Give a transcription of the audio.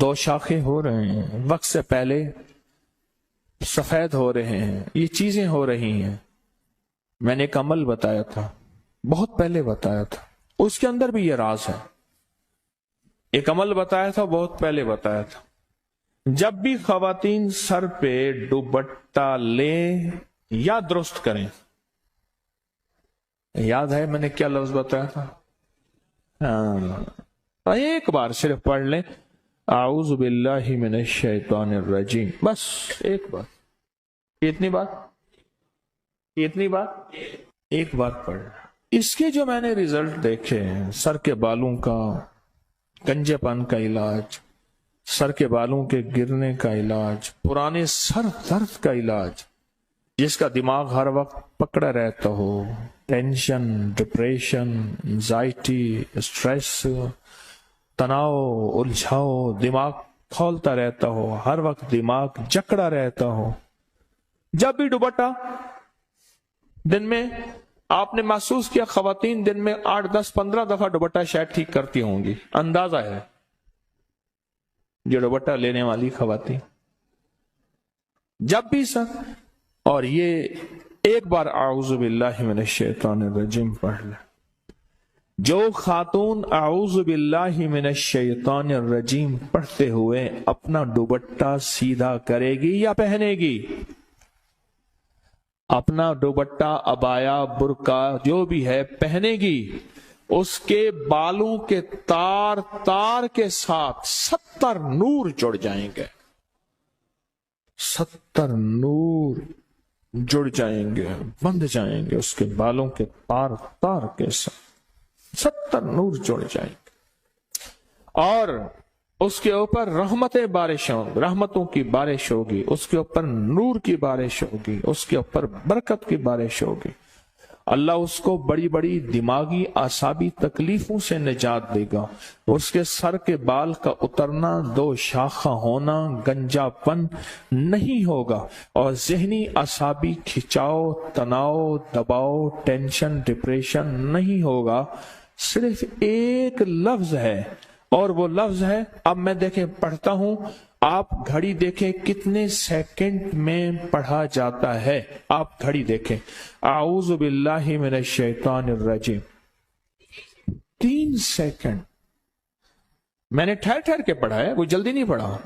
دو شاخیں ہو رہے ہیں، وقت سے پہلے سفید ہو رہے ہیں، یہ چیزیں ہو رہی ہیں۔ میں نے ایک عمل بتایا تھا، بہت پہلے بتایا تھا، اس کے اندر بھی یہ راز ہے۔ ایک عمل بتایا تھا، بہت پہلے بتایا تھا۔ جب بھی خواتین سر پہ دوپٹہ لیں یا درست کریں، یاد ہے میں نے کیا لفظ بتایا تھا؟ ہاں، ایک بار صرف پڑھ لیں، اعوذ باللہ من الشیطان الرجیم، بس ایک بار۔ کتنی بار؟ کتنی بار؟ ایک بار پڑھ۔ اس کے جو میں نے رزلٹ دیکھے ہیں، سر کے بالوں کا گنجے پن کا علاج، سر کے بالوں کے گرنے کا علاج، پرانے سر درد کا علاج، جس کا دماغ ہر وقت پکڑا رہتا ہو، ٹینشن، ڈپریشن، انزائٹی، اسٹریس، تناؤ، الجھاؤ، دماغ کھولتا رہتا ہو، ہر وقت دماغ جکڑا رہتا ہو۔ جب بھی دوپٹہ، دن میں آپ نے محسوس کیا خواتین دن میں 8، 10، 15 دفعہ دوپٹہ شاید ٹھیک کرتی ہوں گی، اندازہ ہے جو دوپٹہ لینے والی خواتین، جب بھی سر، اور یہ ایک بار اعوذ باللہ من الشیطان الرجیم پڑھ لیں۔ جو خاتون اعوذ باللہ من الشیطان الرجیم پڑھتے ہوئے اپنا دوپٹہ سیدھا کرے گی یا پہنے گی، اپنا دوپٹہ، عبایا، برقع جو بھی ہے پہنے گی، اس کے بالوں کے تار تار کے ساتھ 70 نور جڑ جائیں گے، 70 نور جڑ جائیں گے، بندھ جائیں گے اس کے بالوں کے تار تار کے ساتھ، 70 نور جڑ جائیں گے، اور اس کے اوپر رحمتیں بارش ہوں، رحمتوں کی بارش ہوگی، اس کے اوپر نور کی بارش ہوگی، اس کے اوپر برکت کی بارش ہوگی۔ اللہ اس کو بڑی بڑی دماغی اعصابی تکلیفوں سے نجات دے گا، اس کے سر کے بال کا اترنا، دو شاخہ ہونا، گنجا پن نہیں ہوگا، اور ذہنی اعصابی کھچاؤ، تناؤ، دباؤ، ٹینشن، ڈپریشن نہیں ہوگا۔ صرف ایک لفظ ہے، اور وہ لفظ ہے، اب میں دیکھیں پڑھتا ہوں، آپ گھڑی دیکھیں کتنے سیکنڈ میں پڑھا جاتا ہے، آپ گھڑی دیکھیں، اعوذ باللہ من الشیطان الرجیم، 3 سیکنڈ۔ میں نے ٹھہر ٹھہر کے پڑھا ہے، کوئی جلدی نہیں پڑھا۔